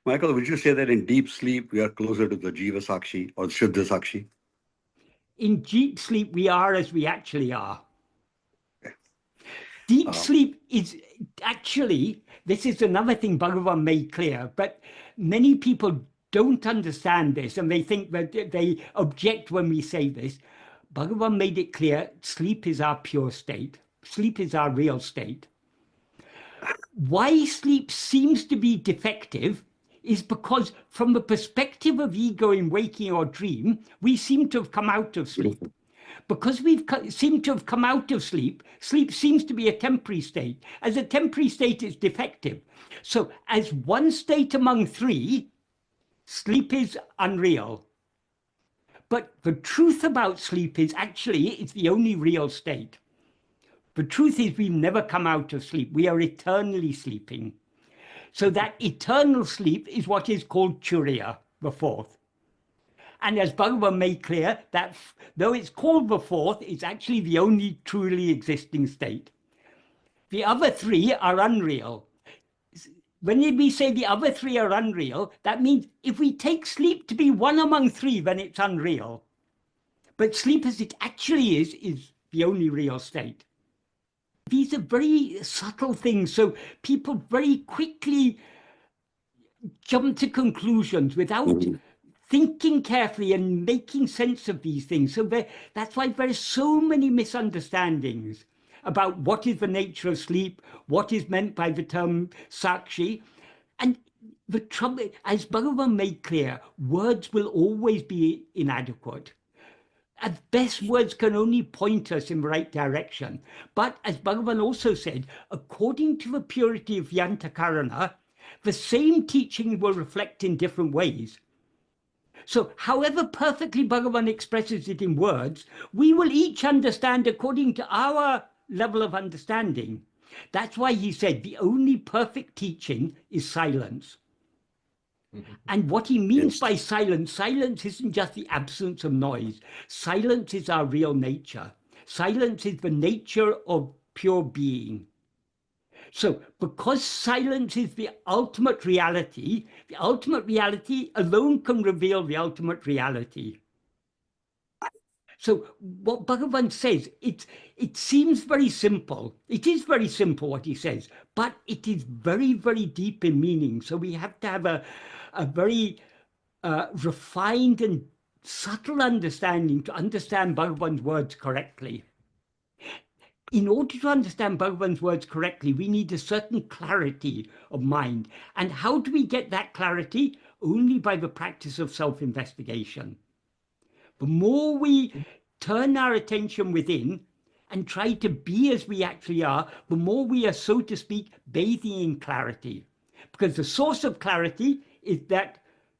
Michael, would you say that in deep sleep, we are closer to the Jiva Sakshi or Shuddha Sakshi? In deep sleep, we are as we actually are. Deep sleep is actually, this is another thing Bhagavan made clear, but many people don't understand this and they think that they object when we say this. Bhagavan made it clear, sleep is our pure state. Sleep is our real state. Why sleep seems to be defective is because from the perspective of ego in waking or dream, we seem to have come out of sleep. Because we've seemed to have come out of sleep, sleep seems to be a temporary state. As a temporary state, it's defective. So as one state among three, sleep is unreal. But the truth about sleep is actually it's the only real state. The truth is we've never come out of sleep. We are eternally sleeping. So that eternal sleep is what is called Turiya, the fourth. And as Bhagavan made clear, that though it's called the fourth, it's actually the only truly existing state. The other three are unreal. When we say the other three are unreal, that means if we take sleep to be one among three, then it's unreal. But sleep as it actually is the only real state. These are very subtle things, so people very quickly jump to conclusions without thinking carefully and making sense of these things. So that's why there are so many misunderstandings about what is the nature of sleep, what is meant by the term sakshi. And the trouble, as Bhagavan made clear, words will always be inadequate. At best, words can only point us in the right direction. But as Bhagavan also said, according to the purity of Yantakarana, the same teaching will reflect in different ways. So however perfectly Bhagavan expresses it in words, we will each understand according to our level of understanding. That's why he said the only perfect teaching is silence. And what he means by silence, silence isn't just the absence of noise. Silence is our real nature. Silence is the nature of pure being. So because silence is the ultimate reality alone can reveal the ultimate reality. So what Bhagavan says, it seems very simple. It is very simple what he says, but it is very, very deep in meaning. So we have to have a very refined and subtle understanding to understand Bhagavan's words correctly. In order to understand Bhagavan's words correctly, we need a certain clarity of mind. And how do we get that clarity? Only by the practice of self-investigation. The more we turn our attention within and try to be as we actually are, the more we are, so to speak, bathing in clarity. Because the source of clarity is that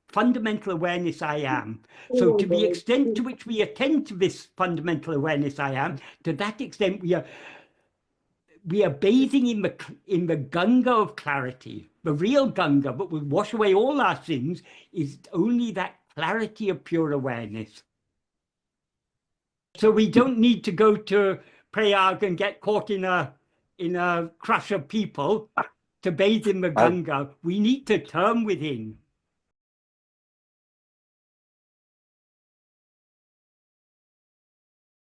fundamental awareness I am. So to the extent to which we attend to this fundamental awareness I am, to that extent we are bathing in the Ganga of clarity. The real Ganga, but will wash away all our sins, is only that clarity of pure awareness. So we don't need to go to Prayag and get caught in a crush of people to bathe in the Ganga. We need to turn within.